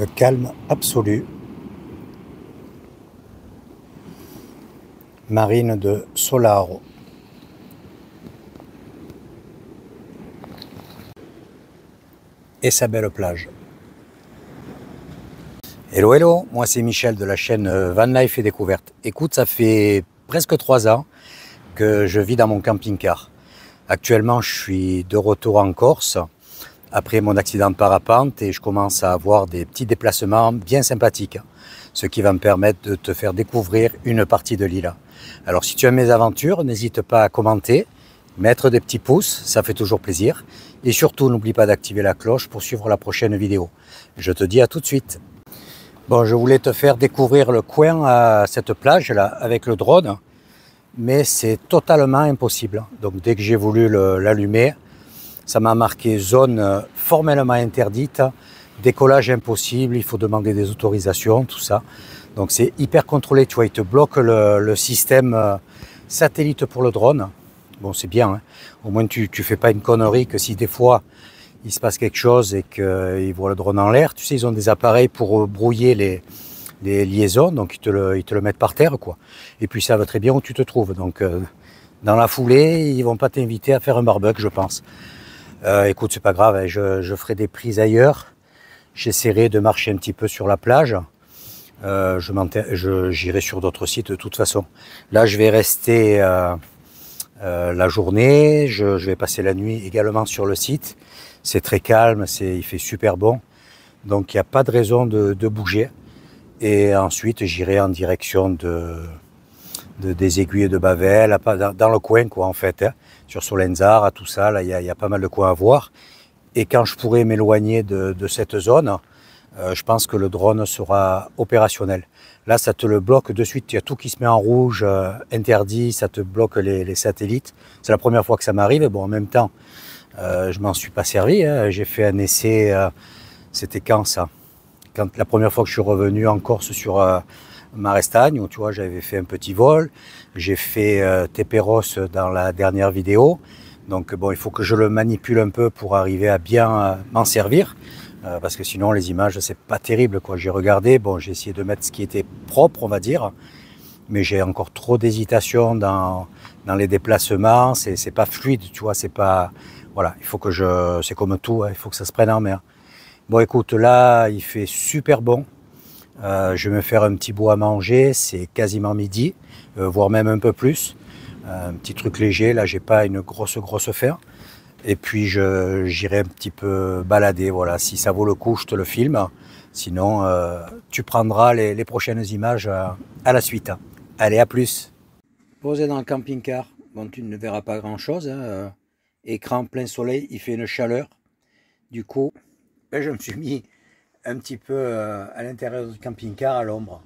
le calme absolu. Marine de Solaro. Et sa belle plage. Hello hello, moi c'est Michel de la chaîne Van Life et Découverte. Écoute, ça fait presque 3 ans que je vis dans mon camping-car. Actuellement, je suis de retour en Corse après mon accident de parapente et je commence à avoir des petits déplacements bien sympathiques, ce qui va me permettre de te faire découvrir une partie de l'île. Alors si tu aimes mes aventures, n'hésite pas à commenter, mettre des petits pouces, ça fait toujours plaisir. Et surtout, n'oublie pas d'activer la cloche pour suivre la prochaine vidéo. Je te dis à tout de suite. Bon, je voulais te faire découvrir le coin à cette plage là avec le drone, mais c'est totalement impossible. Donc dès que j'ai voulu l'allumer, ça m'a marqué zone formellement interdite, décollage impossible, il faut demander des autorisations, tout ça. Donc c'est hyper contrôlé, tu vois, il te bloque le système satellite pour le drone. Bon, c'est bien, hein. Au moins tu fais pas une connerie que si des fois il se passe quelque chose et qu'ils voient le drone en l'air, tu sais, ils ont des appareils pour brouiller les liaisons, donc ils te le mettent par terre, quoi. Et puis ça va très bien où tu te trouves. Donc dans la foulée, ils vont pas t'inviter à faire un barbecue, je pense. Écoute, c'est pas grave, hein, je ferai des prises ailleurs. J'essaierai de marcher un petit peu sur la plage. J'irai sur d'autres sites de toute façon. Là, je vais rester la journée. Je vais passer la nuit également sur le site. C'est très calme, il fait super bon. Donc, il n'y a pas de raison de bouger. Et ensuite, j'irai en direction des aiguilles de Bavel, dans le coin, quoi, en fait, hein, sur Solenzara, tout ça. Là, il y a pas mal de coins à voir. Et quand je pourrai m'éloigner de cette zone, je pense que le drone sera opérationnel. Là, ça te le bloque de suite. Il y a tout qui se met en rouge, interdit, ça te bloque les satellites. C'est la première fois que ça m'arrive. Bon, en même temps, je m'en suis pas servi, hein. J'ai fait un essai, c'était quand ça? Quand la première fois que je suis revenu en Corse sur Marestagne, où tu vois, j'avais fait un petit vol. J'ai fait Teperos dans la dernière vidéo. Donc bon, il faut que je le manipule un peu pour arriver à bien m'en servir. Parce que sinon les images c'est pas terrible, quoi. J'ai regardé, bon, j'ai essayé de mettre ce qui était propre, on va dire, mais j'ai encore trop d'hésitation dans les déplacements. C'est pas fluide, tu vois, c'est pas, voilà, il faut que c'est comme tout, hein, il faut que ça se prenne en main. Bon, écoute, là il fait super bon. Je vais me faire un petit bout à manger, c'est quasiment midi, voire même un peu plus. Un petit truc léger, là j'ai pas une grosse faim. Et puis j'irai un petit peu balader, voilà. Si ça vaut le coup, je te le filme. Sinon, tu prendras les prochaines images à la suite. Allez, à plus. Posé dans le camping-car, bon, tu ne verras pas grand-chose, hein. Écran plein soleil, il fait une chaleur. Du coup, ben, je me suis mis un petit peu à l'intérieur du camping-car à l'ombre.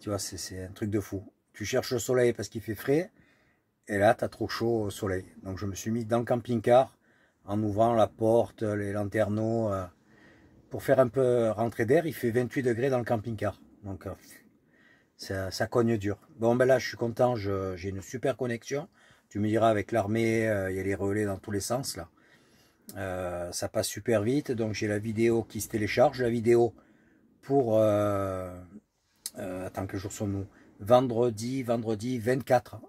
Tu vois, c'est un truc de fou. Tu cherches le soleil parce qu'il fait frais. Et là, tu as trop chaud au soleil. Donc je me suis mis dans le camping-car en ouvrant la porte, les lanterneaux, pour faire un peu rentrer d'air. Il fait 28 degrés dans le camping-car. Donc ça cogne dur. Bon, ben là, je suis content, j'ai une super connexion. Tu me diras, avec l'armée, il y a les relais dans tous les sens, là. Ça passe super vite. Donc j'ai la vidéo qui se télécharge. La vidéo pour... attends, quel jour sommes-nous? Vendredi 24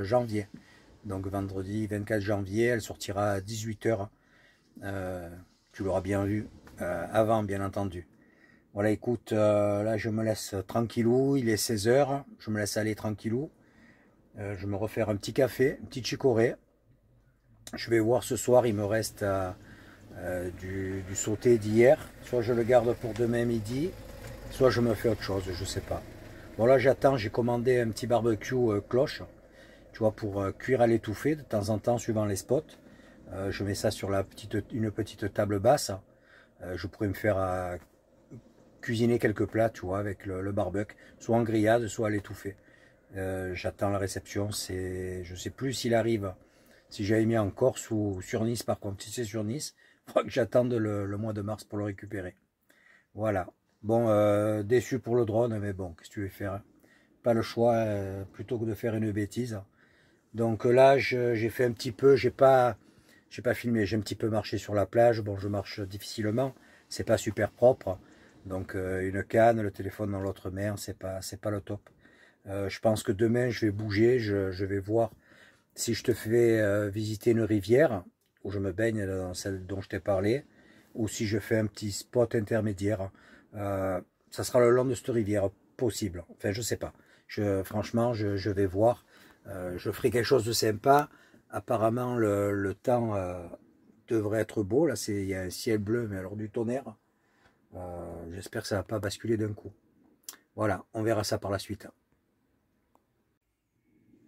janvier. Donc vendredi 24 janvier, elle sortira à 18 h. Tu l'auras bien vu avant, bien entendu. Voilà, écoute, là je me laisse tranquillou, il est 16 h, je me laisse aller tranquillou. Je me refaire un petit café, un petit chicorée. Je vais voir ce soir, il me reste du sauté d'hier. Soit je le garde pour demain midi, soit je me fais autre chose, je sais pas. Bon, là j'attends, j'ai commandé un petit barbecue cloche, tu vois, pour cuire à l'étouffée de temps en temps suivant les spots. Je mets ça sur une petite table basse. Je pourrais me faire cuisiner quelques plats, tu vois, avec le barbecue, soit en grillade, soit à l'étouffée. J'attends la réception, je sais plus s'il arrive, si j'avais mis en Corse ou sur Nice. Par contre, si c'est sur Nice, il faudra que j'attende le mois de mars pour le récupérer. Voilà. Bon, déçu pour le drone, mais bon, qu'est-ce que tu veux faire, hein? Pas le choix, plutôt que de faire une bêtise. Donc là, j'ai fait un petit peu, j'ai pas filmé, j'ai un petit peu marché sur la plage. Bon, je marche difficilement, c'est pas super propre. Donc une canne, le téléphone dans l'autre main, c'est pas le top. Je pense que demain je vais bouger, je vais voir si je te fais visiter une rivière où je me baigne dans celle dont je t'ai parlé, ou si je fais un petit spot intermédiaire. Ça sera le long de cette rivière, possible. Enfin, je sais pas. Franchement, je vais voir. Je ferai quelque chose de sympa. Apparemment, le temps devrait être beau. Là, il y a un ciel bleu, mais alors du tonnerre. J'espère que ça va pas basculer d'un coup. Voilà, on verra ça par la suite.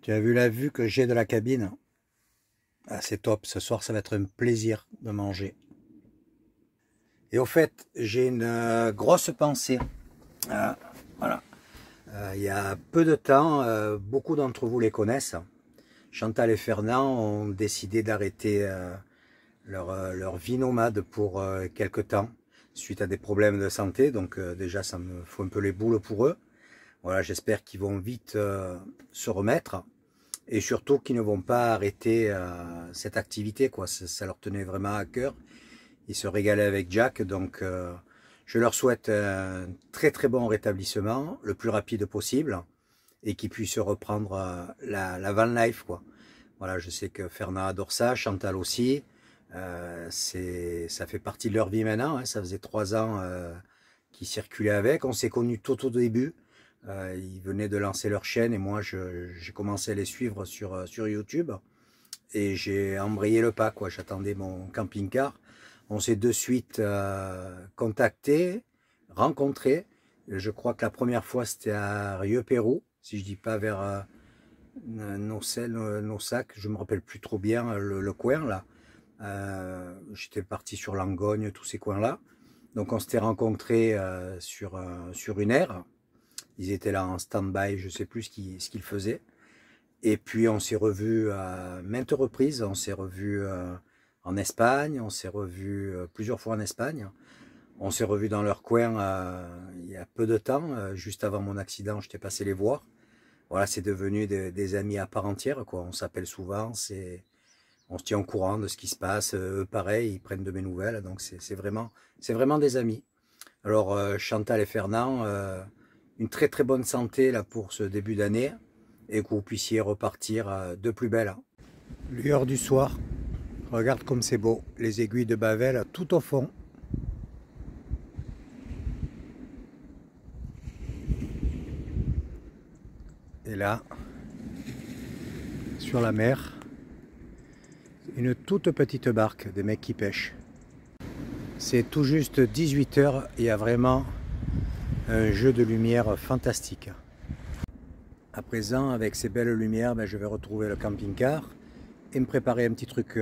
Tu as vu la vue que j'ai de la cabine? Ah, c'est top. Ce soir, ça va être un plaisir de manger. Et au fait, j'ai une grosse pensée. Voilà. Il y a peu de temps, beaucoup d'entre vous les connaissent. Chantal et Fernand ont décidé d'arrêter leur vie nomade pour quelque temps, suite à des problèmes de santé. Donc déjà, ça me fout un peu les boules pour eux. Voilà, j'espère qu'ils vont vite se remettre. Et surtout qu'ils ne vont pas arrêter cette activité, quoi. Ça leur tenait vraiment à cœur. Ils se régalaient avec Jack, donc je leur souhaite un très très bon rétablissement, le plus rapide possible, et qu'ils puissent reprendre la van life, quoi. Voilà, je sais que Fernand adore ça, Chantal aussi. Ça fait partie de leur vie maintenant, hein. Ça faisait 3 ans qu'ils circulaient avec. On s'est connus tout au début. Ils venaient de lancer leur chaîne et moi j'ai commencé à les suivre sur YouTube. Et j'ai embrayé le pas, quoi. J'attendais mon camping-car. On s'est de suite contacté, rencontré. Je crois que la première fois c'était à Rio Pérou, si je dis pas vers Nossac, je me rappelle plus trop bien le coin là. J'étais parti sur Langogne, tous ces coins là. Donc on s'était rencontrés sur une aire. Ils étaient là en stand-by, je sais plus ce qu'ils faisaient. Et puis on s'est revus à maintes reprises. On s'est revus en Espagne, on s'est revus plusieurs fois en Espagne. On s'est revus dans leur coin il y a peu de temps. Juste avant mon accident, j'étais passé les voir. Voilà, c'est devenu des amis à part entière, quoi. On s'appelle souvent, on se tient au courant de ce qui se passe. Eux, pareil, ils prennent de mes nouvelles. Donc c'est vraiment des amis. Alors Chantal et Fernand, une très très bonne santé là pour ce début d'année et que vous puissiez repartir de plus belle. Lueur du soir. Regarde comme c'est beau, les aiguilles de Bavel tout au fond. Et là, sur la mer, une toute petite barque, des mecs qui pêchent. C'est tout juste 18 h, il y a vraiment un jeu de lumière fantastique. À présent, avec ces belles lumières, je vais retrouver le camping-car et me préparer un petit truc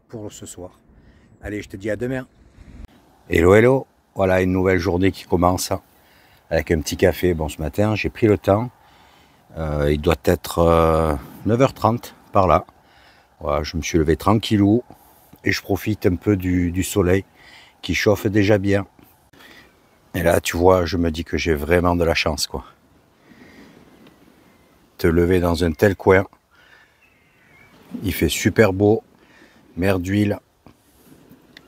pour ce soir. Allez, je te dis à demain. Hello, hello. Voilà une nouvelle journée qui commence avec un petit café. Bon, ce matin, j'ai pris le temps. Il doit être 9 h 30 par là. Voilà, je me suis levé tranquillou et je profite un peu du soleil qui chauffe déjà bien. Et là, tu vois, je me dis que j'ai vraiment de la chance, quoi. Te lever dans un tel coin. Il fait super beau, mer d'huile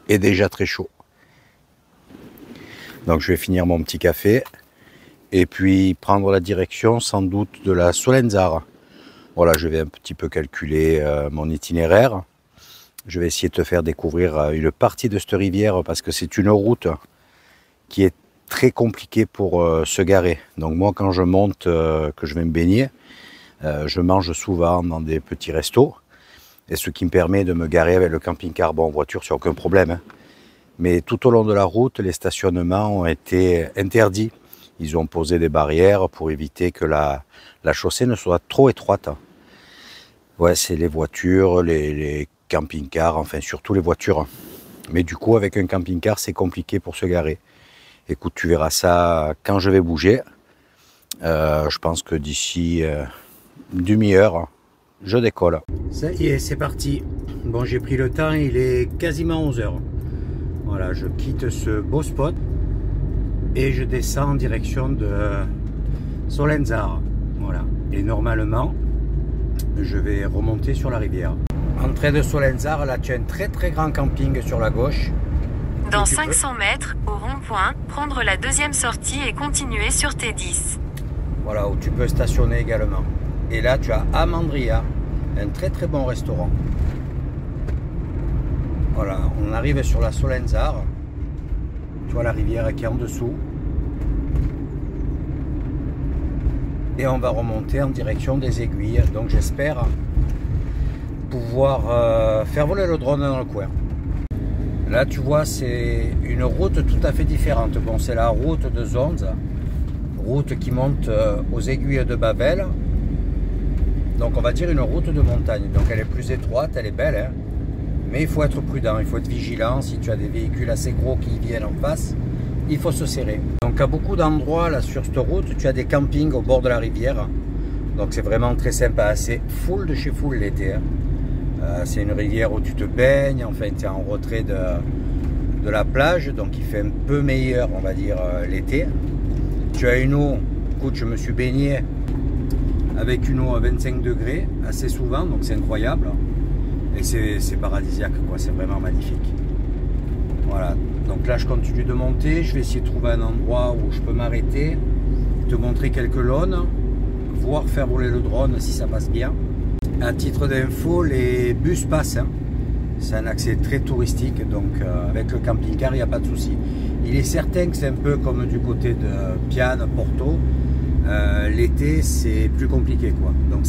et déjà très chaud. Donc je vais finir mon petit café et puis prendre la direction sans doute de la Solenzara. Voilà, je vais un petit peu calculer mon itinéraire. Je vais essayer de te faire découvrir une partie de cette rivière parce que c'est une route qui est très compliquée pour se garer. Donc moi quand je monte, que je vais me baigner, je mange souvent dans des petits restos. Et ce qui me permet de me garer avec le camping-car. Bon, en voiture, c'est aucun problème. Hein. Mais tout au long de la route, les stationnements ont été interdits. Ils ont posé des barrières pour éviter que la chaussée ne soit trop étroite. Ouais, c'est les voitures, les camping-cars, enfin surtout les voitures. Mais du coup, avec un camping-car, c'est compliqué pour se garer. Écoute, tu verras ça quand je vais bouger. Je pense que d'ici une demi-heure, je décolle. Ça y est, c'est parti. Bon, j'ai pris le temps, il est quasiment 11 h. Voilà, je quitte ce beau spot et je descends en direction de Solenzara. Voilà. Et normalement, je vais remonter sur la rivière. Entrée de Solenzara, là tu as un très très grand camping sur la gauche. Dans 500 mètres, au rond rond-point, prendre la deuxième sortie et continuer sur T10. Voilà, où tu peux stationner également. Et là, tu as Amandria, un très très bon restaurant. Voilà, on arrive sur la Solenzar. Tu vois la rivière qui est en dessous. Et on va remonter en direction des Aiguilles. Donc j'espère pouvoir faire voler le drone dans le coin. Là tu vois, c'est une route tout à fait différente. Bon, c'est la route de Zonz, route qui monte aux Aiguilles de Bavel. Donc on va dire une route de montagne. Donc elle est plus étroite, elle est belle, hein. Mais il faut être prudent, il faut être vigilant. Si tu as des véhicules assez gros qui viennent en face, il faut se serrer. Donc à beaucoup d'endroits là sur cette route, tu as des campings au bord de la rivière. Donc c'est vraiment très sympa, c'est full de chez full l'été, hein. C'est une rivière où tu te baignes, enfin tu es en retrait de la plage, donc il fait un peu meilleur on va dire l'été. Tu as une eau, écoute, je me suis baigné avec une eau à 25 degrés assez souvent, donc c'est incroyable. Et c'est paradisiaque quoi, c'est vraiment magnifique. Voilà, donc là je continue de monter, je vais essayer de trouver un endroit où je peux m'arrêter, te montrer quelques lawns, voir faire voler le drone si ça passe bien. À titre d'info, les bus passent, hein. C'est un accès très touristique, donc avec le camping-car il n'y a pas de souci. Il est certain que c'est un peu comme du côté de Piane, Porto, l'été c'est plus compliqué quoi. Donc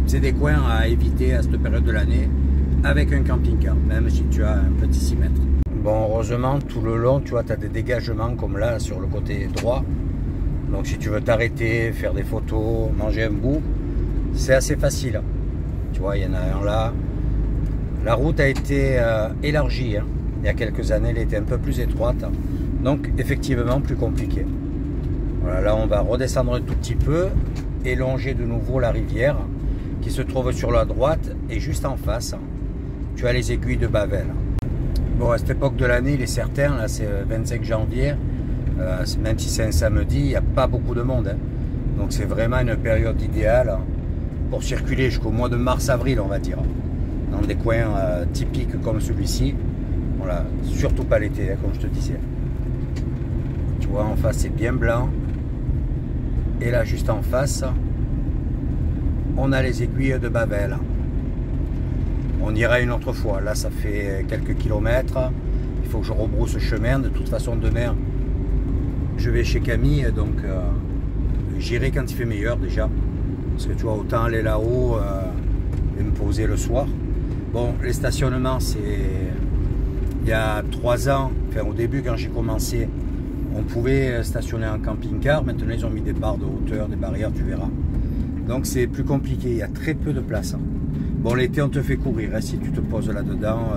c'est des coins à éviter à cette période de l'année avec un camping-car, même si tu as un petit 6 mètres. Bon, heureusement, tout le long, tu vois, tu as des dégagements comme là, sur le côté droit. Donc, si tu veux t'arrêter, faire des photos, manger un bout, c'est assez facile. Tu vois, il y en a un là. La route a été élargie, hein. Il y a quelques années, elle était un peu plus étroite. Donc, effectivement, plus compliqué. Voilà, là, on va redescendre un tout petit peu et longer de nouveau la rivière qui se trouve sur la droite et juste en face, tu as les Aiguilles de Bavel. Bon, à cette époque de l'année, il est certain, là c'est 25 janvier, même si c'est un samedi, il n'y a pas beaucoup de monde, hein. Donc c'est vraiment une période idéale pour circuler jusqu'au mois de mars-avril, on va dire, dans des coins typiques comme celui-ci. Voilà, surtout pas l'été, hein, comme je te disais. Tu vois, en face c'est bien blanc. Et là, juste en face, on a les Aiguilles de Bavel. On ira une autre fois. Là, ça fait quelques kilomètres. Il faut que je rebrousse chemin. De toute façon, demain, je vais chez Camille. Donc, j'irai quand il fait meilleur déjà. Parce que tu vois, autant aller là-haut et me poser le soir. Bon, les stationnements, c'est... Il y a 3 ans, enfin au début, quand j'ai commencé, on pouvait stationner en camping-car. Maintenant, ils ont mis des barres de hauteur, des barrières, tu verras. Donc, c'est plus compliqué. Il y a très peu de place. Bon, l'été, on te fait courir. Hein. Si tu te poses là-dedans,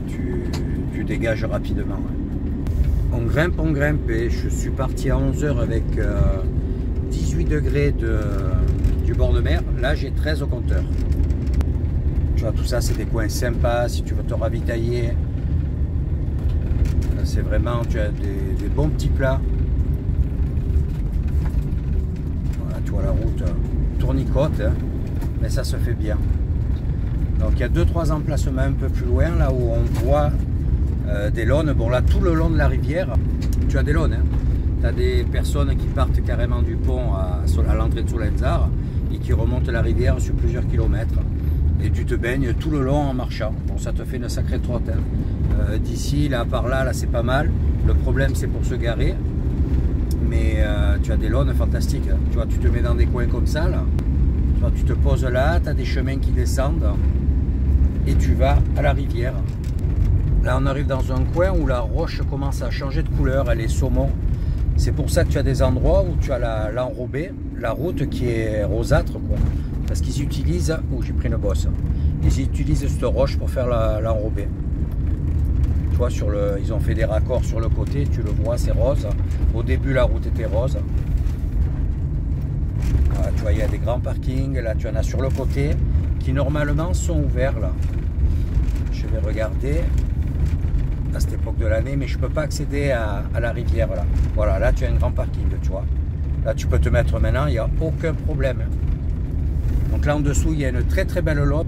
tu dégages rapidement. Hein. On grimpe et je suis parti à 11 h avec 18 degrés du bord de mer. Là, j'ai 13 au compteur. Tu vois, tout ça, c'est des coins sympas. Si tu veux te ravitailler, c'est vraiment, tu as des bons petits plats. Voilà, tu vois la route tournicote. Hein. Mais ça se fait bien. Donc il y a 2-3 emplacements un peu plus loin, là où on voit des lawns. Bon là, tout le long de la rivière, tu as des lawns. Hein. Tu as des personnes qui partent carrément du pont à l'entrée de Solenzar et qui remontent la rivière sur plusieurs kilomètres. Et tu te baignes tout le long en marchant. Bon, ça te fait une sacrée trotte. Hein. D'ici, là, par là, là c'est pas mal. Le problème, c'est pour se garer. Mais tu as des lawns fantastiques. Hein. Tu vois, tu te mets dans des coins comme ça, là. Tu te poses là, tu as des chemins qui descendent et tu vas à la rivière. Là, on arrive dans un coin où la roche commence à changer de couleur, elle est saumon. C'est pour ça que tu as des endroits où tu as l'enrobé, la route qui est rosâtre, quoi. Parce qu'ils utilisent, j'ai pris une bosse, ils utilisent cette roche pour faire l'enrobé. Tu vois, ils ont fait des raccords sur le côté, tu le vois, c'est rose. Au début, la route était rose. Voilà, tu vois, il y a des grands parkings, là tu en as sur le côté, qui normalement sont ouverts là. Je vais regarder à cette époque de l'année, mais je ne peux pas accéder à la rivière là. Voilà, là tu as un grand parking, tu vois. Là tu peux te mettre maintenant, il n'y a aucun problème. Donc là en dessous, il y a une très très belle lot,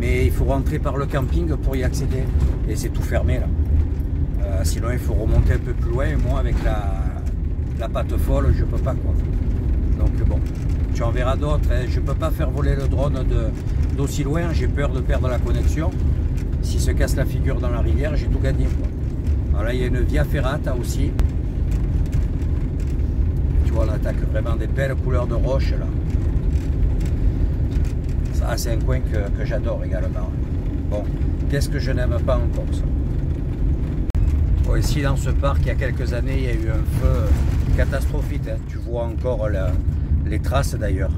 mais il faut rentrer par le camping pour y accéder. Et c'est tout fermé là. Sinon il faut remonter un peu plus loin et moi avec la patte folle je peux pas quoi. Donc bon, tu en verras d'autres, hein. Je peux pas faire voler le drone d'aussi loin, j'ai peur de perdre la connexion. S'il se casse la figure dans la rivière, j'ai tout gagné quoi. Alors là il y a une via ferrata aussi. Tu vois, on attaque vraiment des belles couleurs de roche là. Ça c'est un coin que j'adore également. Bon, qu'est-ce que je n'aime pas en Corse? Bon, ici dans ce parc, il y a quelques années, il y a eu un feu catastrophique. Hein. Tu vois encore les traces d'ailleurs.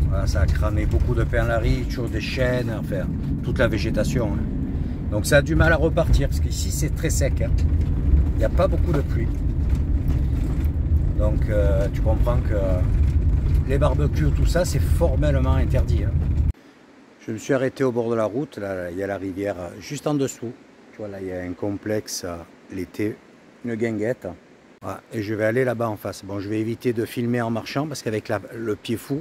Voilà, ça a cramé beaucoup de pins laris, toujours des chênes, enfin toute la végétation. Hein. Donc ça a du mal à repartir parce qu'ici c'est très sec. Hein. Il n'y a pas beaucoup de pluie. Donc tu comprends que les barbecues, tout ça, c'est formellement interdit. Hein. Je me suis arrêté au bord de la route. Là, il y a la rivière juste en dessous. Tu vois, là, il y a un complexe l'été, une guinguette. Voilà, et je vais aller là-bas en face. Bon, je vais éviter de filmer en marchant parce qu'avec le pied fou,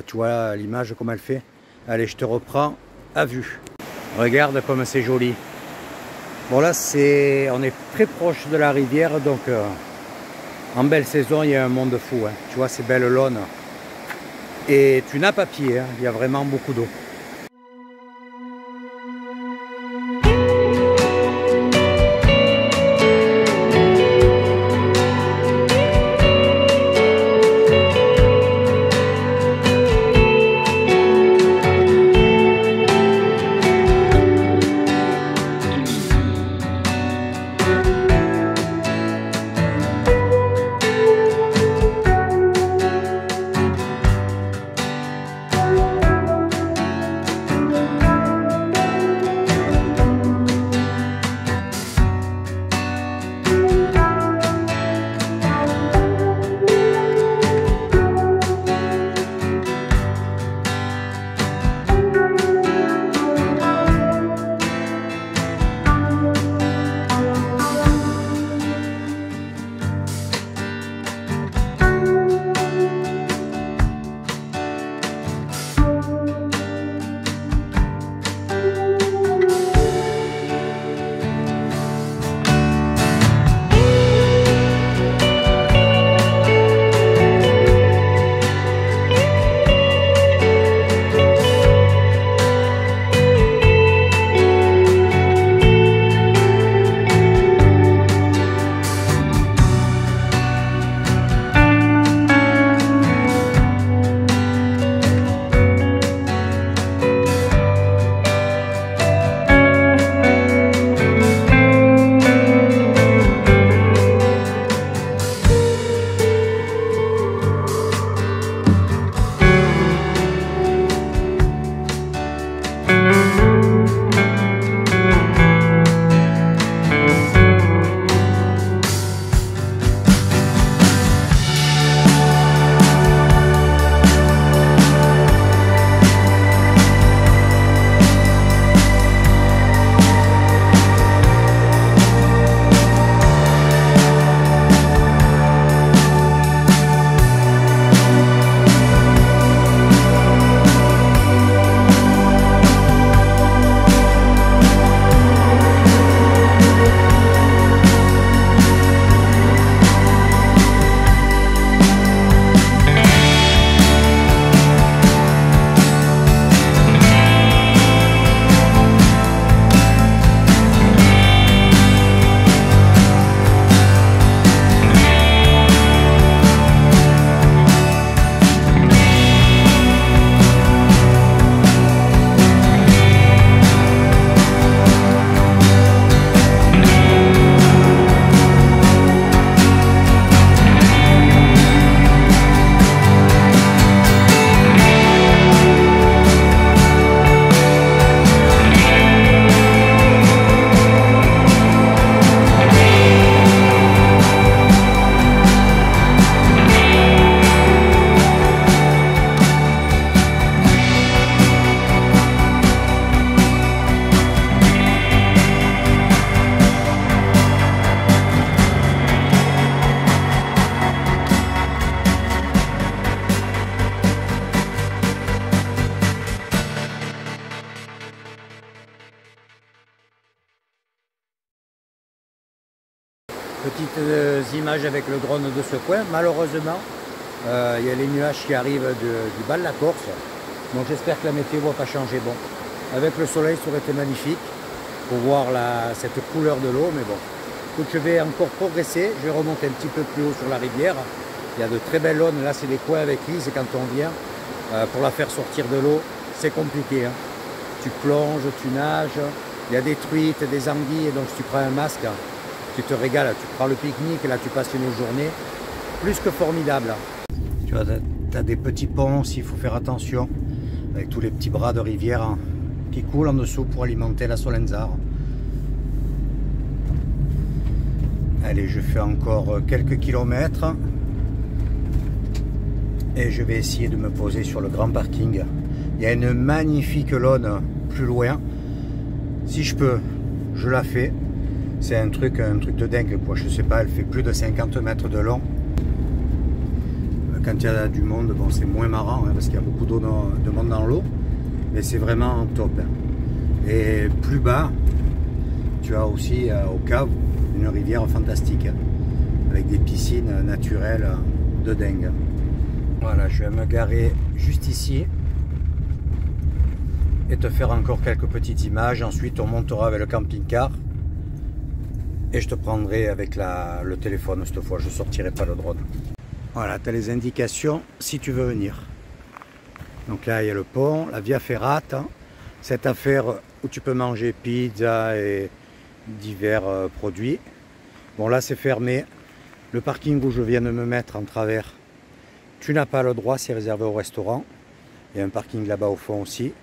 tu vois l'image comme elle fait. Allez, je te reprends à vue. Regarde comme c'est joli. Bon, là, on est très proche de la rivière, donc en belle saison, il y a un monde fou. Hein. Tu vois ces belles launes. Et tu n'as pas pied, hein. Il y a vraiment beaucoup d'eau. Petites images avec le drone de ce coin. Malheureusement, il y a les nuages qui arrivent du bas de la Corse. Donc j'espère que la météo ne va pas changer. Bon, avec le soleil, ça aurait été magnifique pour voir cette couleur de l'eau. Mais bon, écoute, je vais encore progresser. Je vais remonter un petit peu plus haut sur la rivière. Il y a de très belles zones. Là, c'est des coins avec Lise quand on vient. Pour la faire sortir de l'eau, c'est compliqué. Hein. Tu plonges, tu nages. Il y a des truites, des anguilles. Donc si tu prends un masque, tu te régales. Tu prends le pique-nique et là, tu passes une journée plus que formidable. Tu vois, tu as des petits ponts aussi, il faut faire attention. Avec tous les petits bras de rivière hein, qui coulent en dessous pour alimenter la Solenzara. Allez, je fais encore quelques kilomètres. Et je vais essayer de me poser sur le grand parking. Il y a une magnifique laune plus loin. Si je peux, je la fais. C'est un truc de dingue quoi. Je sais pas, elle fait plus de 50 mètres de long. Quand il y a du monde, bon, c'est moins marrant hein, parce qu'il y a beaucoup de monde dans l'eau. Mais c'est vraiment top. Hein. Et plus bas, tu as aussi au Cave une rivière fantastique. Hein, avec des piscines naturelles de dingue. Voilà, je vais me garer juste ici et te faire encore quelques petites images. Ensuite, on montera avec le camping-car et je te prendrai avec le téléphone cette fois. Je ne sortirai pas le drone. Voilà, tu as les indications si tu veux venir. Donc là, il y a le pont, la Via Ferrata, cette affaire où tu peux manger pizza et divers produits. Bon, là, c'est fermé. Le parking où je viens de me mettre en travers, tu n'as pas le droit, c'est réservé au restaurant. Il y a un parking là-bas au fond aussi.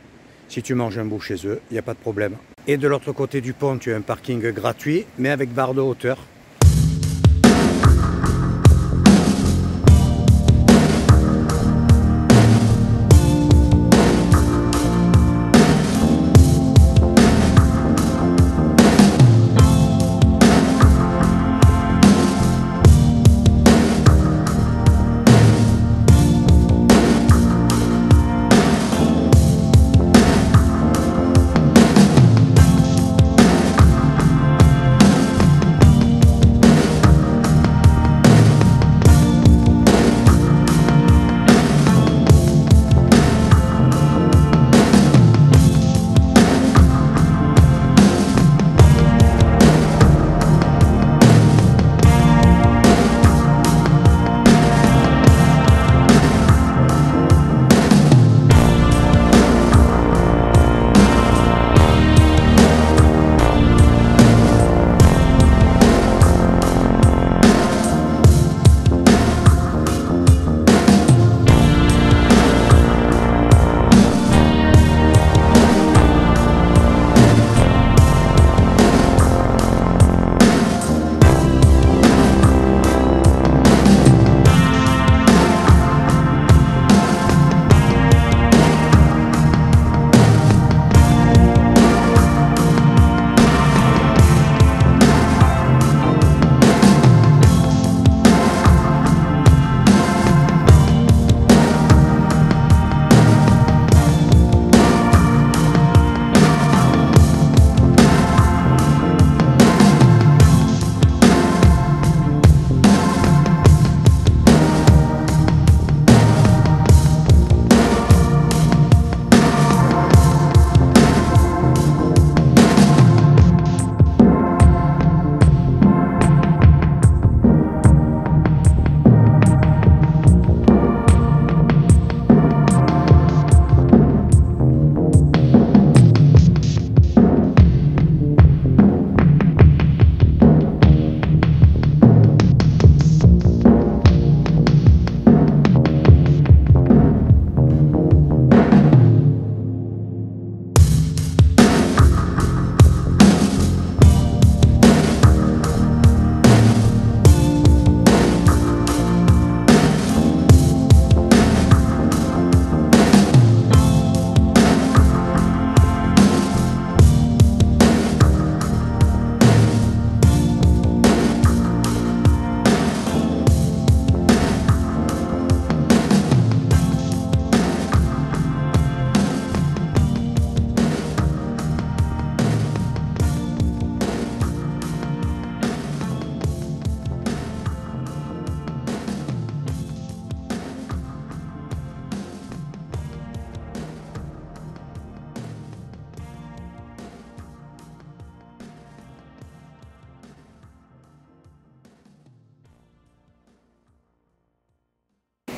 Si tu manges un bout chez eux, il n'y a pas de problème. Et de l'autre côté du pont, tu as un parking gratuit, mais avec barre de hauteur.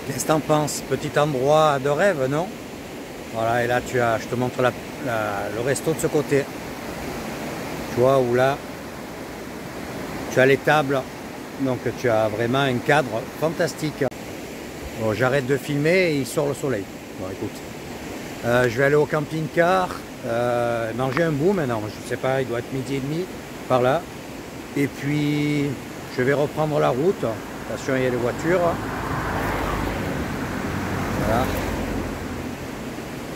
Qu'est-ce que t'en penses? Petit endroit de rêve, non? Voilà, et là je te montre le resto de ce côté. Tu vois, où là, tu as les tables, donc tu as vraiment un cadre fantastique. Bon, j'arrête de filmer et il sort le soleil. Bon, écoute, je vais aller au camping-car, manger un bout maintenant, je sais pas, il doit être midi et demi, par là. Et puis, je vais reprendre la route. Attention, il y a les voitures. Voilà.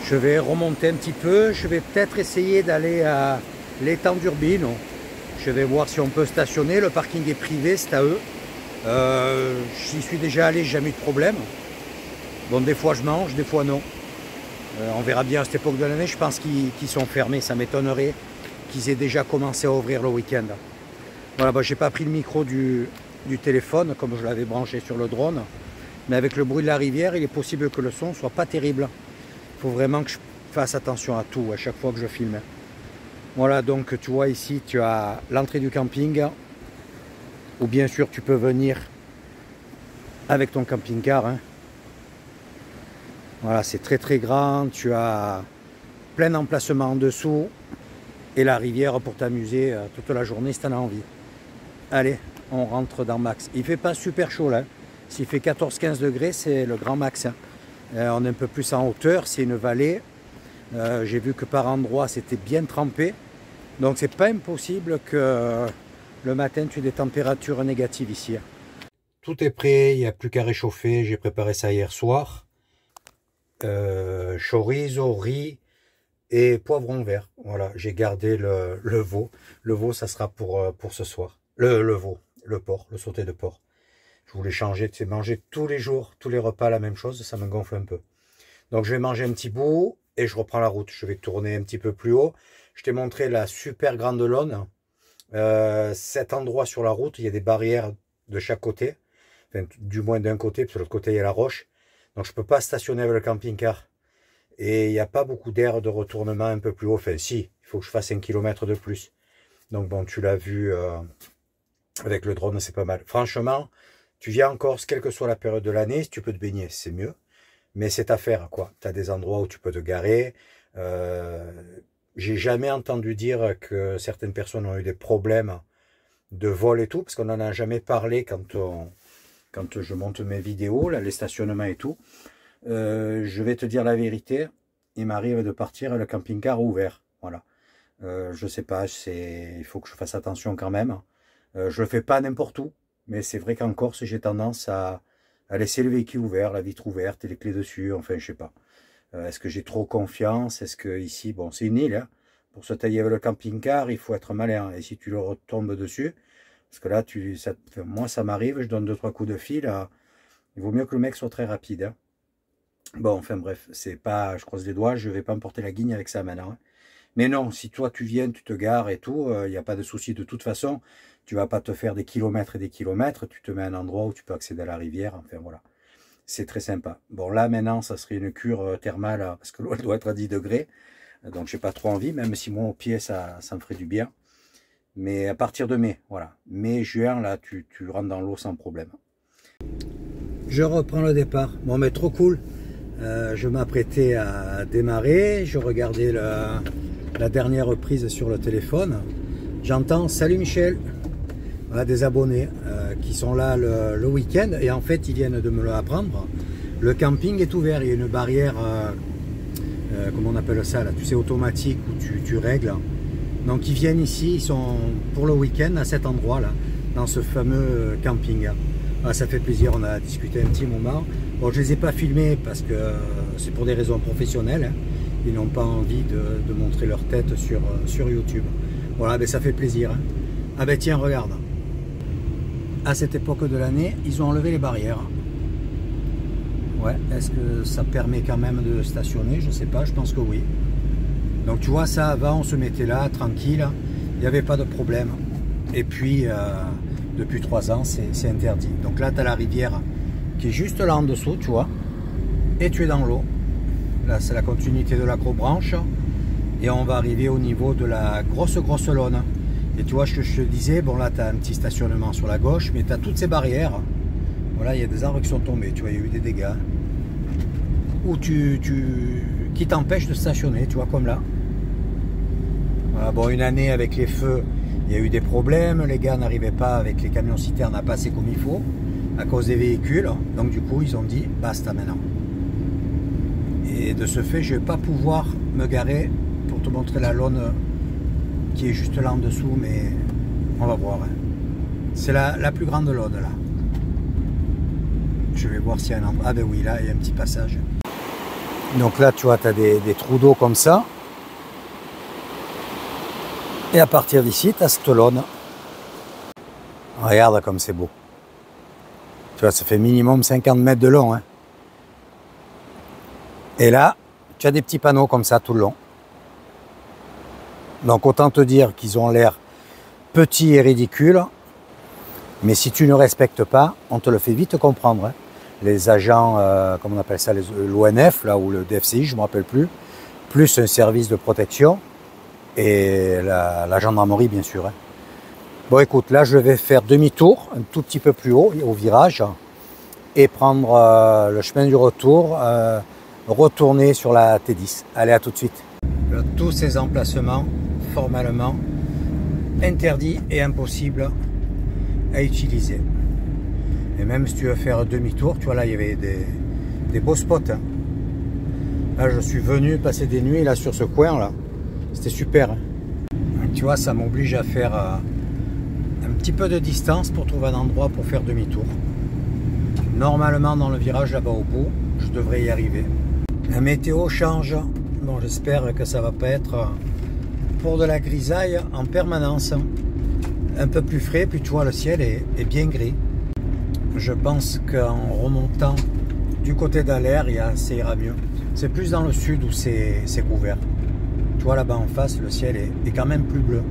Je vais remonter un petit peu, je vais peut-être essayer d'aller à l'étang d'Urbino. Je vais voir si on peut stationner, le parking est privé, c'est à eux. J'y suis déjà allé, j'ai jamais eu de problème. Bon, des fois je mange, des fois non. On verra bien à cette époque de l'année, je pense qu'ils sont fermés, ça m'étonnerait qu'ils aient déjà commencé à ouvrir le week-end. Voilà, bah, j'ai pas pris le micro du téléphone comme je l'avais branché sur le drone, mais avec le bruit de la rivière, il est possible que le son soit pas terrible. Il faut vraiment que je fasse attention à tout à chaque fois que je filme. Voilà, donc tu vois ici, tu as l'entrée du camping, ou bien sûr tu peux venir avec ton camping-car. Hein. Voilà, c'est très très grand, tu as plein d'emplacements en dessous et la rivière pour t'amuser toute la journée si tu en as envie. Allez, on rentre dans max. Il fait pas super chaud là, s'il fait 14-15 degrés, c'est le grand max. Hein. On est un peu plus en hauteur, c'est une vallée. J'ai vu que par endroits c'était bien trempé, donc c'est pas impossible que le matin tu aies des températures négatives ici. Tout est prêt, il n'y a plus qu'à réchauffer, j'ai préparé ça hier soir. Chorizo, riz et poivron vert. Voilà, j'ai gardé le veau. Le veau, ça sera pour ce soir. Le veau, le porc, le sauté de porc. Je voulais changer, tu sais, manger tous les jours, tous les repas la même chose, ça me gonfle un peu. Donc je vais manger un petit bout et je reprends la route. Je vais tourner un petit peu plus haut. Je t'ai montré la super grande Lone. Cet endroit sur la route, il y a des barrières de chaque côté. Enfin, du moins d'un côté, parce que de l'autre côté, il y a la roche. Donc je ne peux pas stationner avec le camping-car. Et il n'y a pas beaucoup d'air de retournement un peu plus haut. Enfin si, il faut que je fasse 1 kilomètre de plus. Donc bon, tu l'as vu avec le drone, c'est pas mal. Franchement, tu viens en Corse, quelle que soit la période de l'année, si tu peux te baigner, c'est mieux. Mais c'est à faire, quoi. Tu as des endroits où tu peux te garer. J'ai jamais entendu dire que certaines personnes ont eu des problèmes de vol et tout, parce qu'on n'en a jamais parlé quand je monte mes vidéos, là, les stationnements et tout. Je vais te dire la vérité, il m'arrive de partir le camping-car ouvert. Voilà. Je sais pas, il faut que je fasse attention quand même. Je le fais pas n'importe où, mais c'est vrai qu'en Corse, j'ai tendance à laisser le véhicule ouvert, la vitre ouverte et les clés dessus, enfin je sais pas. Est-ce que j'ai trop confiance? Est-ce que ici, bon c'est une île, hein. Pour se tailler avec le camping-car, il faut être malin. Et si tu le retombes dessus, parce que là, moi ça m'arrive, je donne 2-3 coups de fil, il vaut mieux que le mec soit très rapide. Hein. Bon, enfin bref, c'est pas, je croise les doigts, je vais pas me porter la guigne avec ça maintenant. Hein. Mais non, si toi tu viens, tu te gares et tout, il n'y a pas de souci de toute façon. Tu vas pas te faire des kilomètres et des kilomètres, tu te mets à un endroit où tu peux accéder à la rivière, enfin voilà. C'est très sympa. Bon là maintenant, ça serait une cure thermale, parce que l'eau elle doit être à 10 degrés. Donc j'ai pas trop envie, même si moi au pied ça me ferait du bien. Mais à partir de mai, voilà. Mai, juin, là tu rentres dans l'eau sans problème. Je reprends le départ. Bon mais trop cool. Je m'apprêtais à démarrer, je regardais la dernière prise sur le téléphone. J'entends « Salut Michel !» Voilà, des abonnés qui sont là le week-end et en fait ils viennent de me l'apprendre. Le camping est ouvert, il y a une barrière, comment on appelle ça là, tu sais, automatique où tu règles. Donc ils viennent ici, ils sont pour le week-end à cet endroit là, dans ce fameux camping. Ah, ça fait plaisir, on a discuté un petit moment. Bon, je ne les ai pas filmés parce que c'est pour des raisons professionnelles. Hein. Ils n'ont pas envie de montrer leur tête sur YouTube. Voilà, ben ça fait plaisir. Hein. Ah ben tiens, regarde. À cette époque de l'année, ils ont enlevé les barrières. Ouais, est-ce que ça permet quand même de stationner? Je ne sais pas, je pense que oui. Donc tu vois, ça avant, on se mettait là, tranquille. Il n'y avait pas de problème. Et puis, depuis 3 ans, c'est interdit. Donc là, tu as la rivière qui est juste là en dessous, tu vois. Et tu es dans l'eau. Là, c'est la continuité de l'accrobranche. Et on va arriver au niveau de la grosse Lone. Et tu vois, je te disais, bon là, tu as un petit stationnement sur la gauche, mais tu as toutes ces barrières. Voilà, il y a des arbres qui sont tombés, tu vois, il y a eu des dégâts. Ou qui t'empêchent de stationner, tu vois, comme là. Voilà, bon, une année avec les feux, il y a eu des problèmes, les gars n'arrivaient pas avec les camions citernes à passer comme il faut, à cause des véhicules, donc du coup ils ont dit basta maintenant. Et de ce fait, je ne vais pas pouvoir me garer pour te montrer la Laune qui est juste là en dessous, mais on va voir. Hein. C'est la plus grande Laune là. Je vais voir s'il y a un endroit. Ah ben oui, là il y a un petit passage. Donc là tu vois, tu as des trous d'eau comme ça. Et à partir d'ici, tu as cette Laune. Regarde comme c'est beau. Tu vois, ça fait minimum 50 mètres de long. Hein. Et là, tu as des petits panneaux comme ça tout le long. Donc autant te dire qu'ils ont l'air petits et ridicules. Mais si tu ne respectes pas, on te le fait vite comprendre. Hein. Les agents, comment on appelle ça, l'ONF, là, ou le DFCI, je ne me rappelle plus un service de protection. Et la gendarmerie, bien sûr. Hein. Bon, écoute, là, je vais faire demi-tour, un tout petit peu plus haut, au virage, et prendre le chemin du retour, retourner sur la T10. Allez, à tout de suite. Tous ces emplacements, formellement, interdits et impossibles à utiliser. Et même si tu veux faire demi-tour, tu vois, là, il y avait des beaux spots. Hein. Là, je suis venu passer des nuits, là, sur ce coin, là. C'était super. Hein. Tu vois, ça m'oblige à faire un petit peu de distance pour trouver un endroit pour faire demi-tour. Normalement, dans le virage là-bas au bout, je devrais y arriver. La météo change. Bon, j'espère que ça va pas être pour de la grisaille en permanence. Un peu plus frais, puis tu vois, le ciel est bien gris. Je pense qu'en remontant du côté d'Aller, ça ira mieux. C'est plus dans le sud où c'est couvert. Tu vois, là-bas en face, le ciel est quand même plus bleu.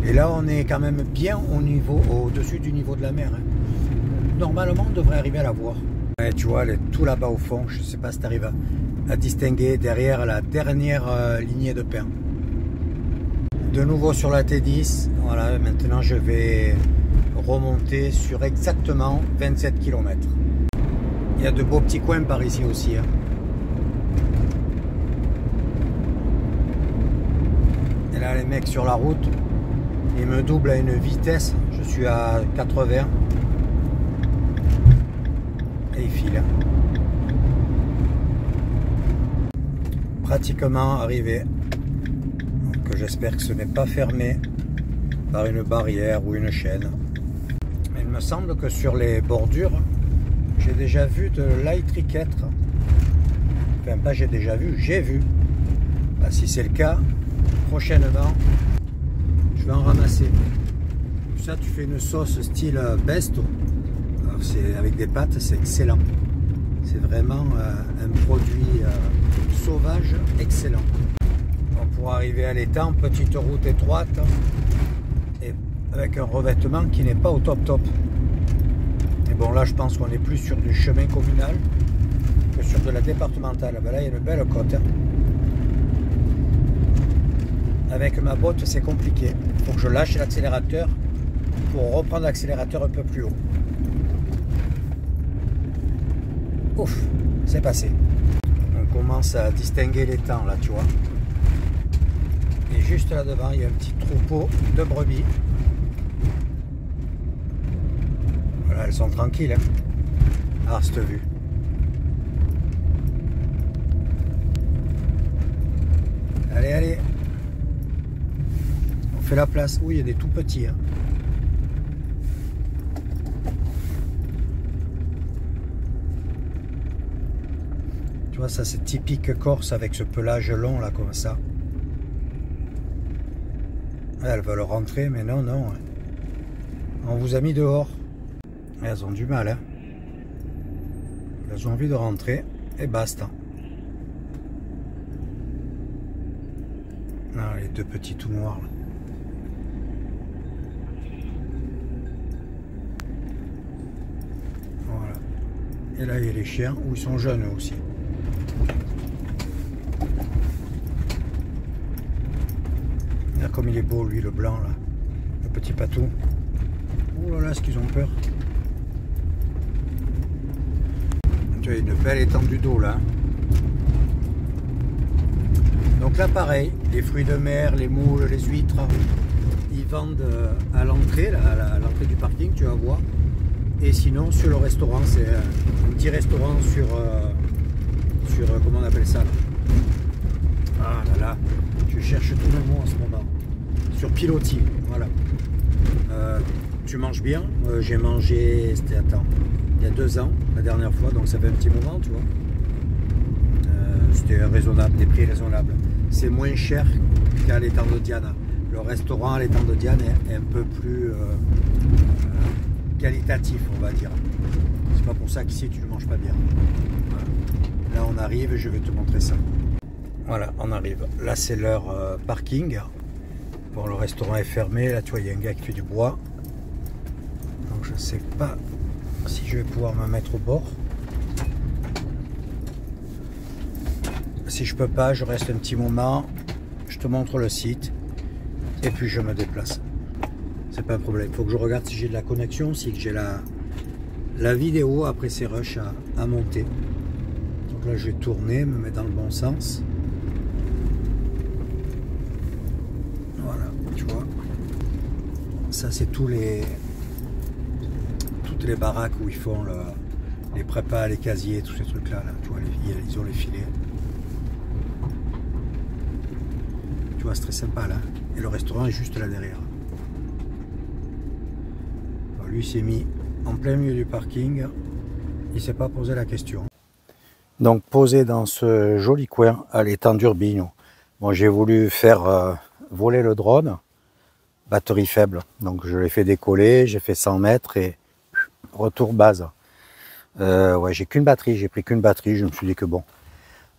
Et là, on est quand même bien au-dessus du niveau de la mer. Hein. Normalement, on devrait arriver à la voir. Ouais, tu vois, elle est tout là-bas au fond. Je ne sais pas si tu arrives à distinguer derrière la dernière lignée de pins. De nouveau sur la T10. Voilà, maintenant, je vais remonter sur exactement 27 km. Il y a de beaux petits coins par ici aussi. Hein. Et là, les mecs sur la route, ils me doublent à une vitesse. Je suis à 80. Et ils filent. Pratiquement arrivé. Donc j'espère que ce n'est pas fermé par une barrière ou une chaîne. Mais il me semble que sur les bordures, j'ai déjà vu de l'ail-triquetre. Enfin, pas j'ai déjà vu, j'ai vu. Bah, si c'est le cas, prochainement, je vais en ramasser. Ça, tu fais une sauce style besto. C'est avec des pâtes, c'est excellent. C'est vraiment un produit sauvage excellent. Bon, pour arriver à l'étang, petite route étroite et avec un revêtement qui n'est pas au top. Et bon, là, je pense qu'on est plus sur du chemin communal que sur de la départementale. Ben là, il y a une belle côte. Hein. Avec ma botte, c'est compliqué. Il faut que je lâche l'accélérateur pour reprendre l'accélérateur un peu plus haut. Ouf, c'est passé. On commence à distinguer les temps là, tu vois. Et juste là devant, il y a un petit troupeau de brebis. Voilà, elles sont tranquilles. Hein. Ah, cette vue. Allez, allez. On fait la place. Oui, il y a des tout petits. Hein. Tu vois, ça c'est typique Corse avec ce pelage long là comme ça. Elles veulent rentrer, mais non. On vous a mis dehors. Elles ont du mal. Hein. Elles ont envie de rentrer et basta. Ah, les deux petits tout noirs là. Voilà. Et là il y a les chiens où ils sont jeunes eux aussi. Regarde comme il est beau lui le blanc là. Le petit patou. Oh là là, est-ce qu'ils ont peur? Tu as une belle étendue d'eau là. Donc là pareil, les fruits de mer, les moules, les huîtres, ils vendent à l'entrée, à l'entrée du parking, tu vas voir. Et sinon sur le restaurant, c'est un petit restaurant sur comment on appelle ça là. Ah là là, tu cherches tous les mots en ce moment. Sur pilotis, voilà. Tu manges bien. J'ai mangé, c'était il y a 2 ans, la dernière fois, donc ça fait un petit moment, tu vois. C'était raisonnable, des prix raisonnables. C'est moins cher qu'à l'étang de Diana. Le restaurant à l'étang de Diana est un peu plus qualitatif, on va dire. C'est pas pour ça qu'ici tu ne manges pas bien. Voilà. Là on arrive et je vais te montrer ça. Voilà, on arrive. Là c'est leur parking. Bon, le restaurant est fermé. Là tu vois, il y a un gars qui fait du bois. Donc je sais pas si je vais pouvoir me mettre au bord. Si je peux pas, je reste un petit moment, je te montre le site et puis je me déplace. C'est pas un problème. Il faut que je regarde si j'ai de la connexion, si j'ai la vidéo après ces rushs à monter. Donc là je vais tourner, me mettre dans le bon sens. Voilà, tu vois. Ça c'est toutes les baraques où ils font les prépas, les casiers, tous ces trucs là. Tu vois, ils ont les filets. C'est très sympa là, et le restaurant est juste là derrière. Alors, lui s'est mis en plein milieu du parking, il s'est pas posé la question. Donc posé dans ce joli coin à l'étang d'Urbino. Bon, j'ai voulu faire voler le drone, batterie faible, donc je l'ai fait décoller, j'ai fait 100 mètres et retour base. Ouais, j'ai qu'une batterie, j'ai pris qu'une batterie, je me suis dit que bon,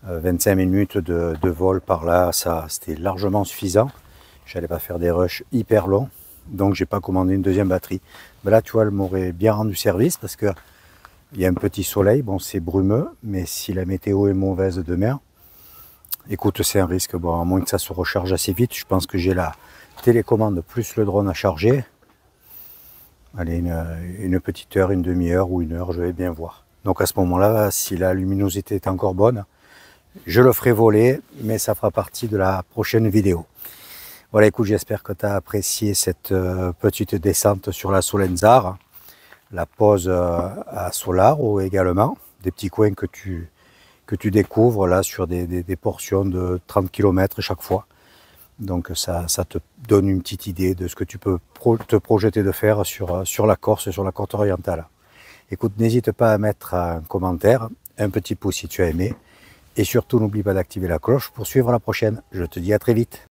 25 minutes de vol par là, ça c'était largement suffisant. J'allais pas faire des rushs hyper longs, donc j'ai pas commandé une deuxième batterie. Mais là, tu vois, elle m'aurait bien rendu service parce que il y a un petit soleil. Bon, c'est brumeux, mais si la météo est mauvaise demain, écoute, c'est un risque. Bon, à moins que ça se recharge assez vite, je pense que j'ai la télécommande plus le drone à charger. Allez, une petite heure, une demi-heure ou 1 heure, je vais bien voir. Donc à ce moment-là, si la luminosité est encore bonne, je le ferai voler, mais ça fera partie de la prochaine vidéo. Voilà, écoute, j'espère que tu as apprécié cette petite descente sur la Solenzara, la pause à Solaro également, des petits coins que tu découvres là sur des portions de 30 km chaque fois. Donc ça te donne une petite idée de ce que tu peux te projeter de faire sur la Corse, sur la côte orientale. Écoute, n'hésite pas à mettre un commentaire, un petit pouce si tu as aimé. Et surtout, n'oublie pas d'activer la cloche pour suivre la prochaine. Je te dis à très vite.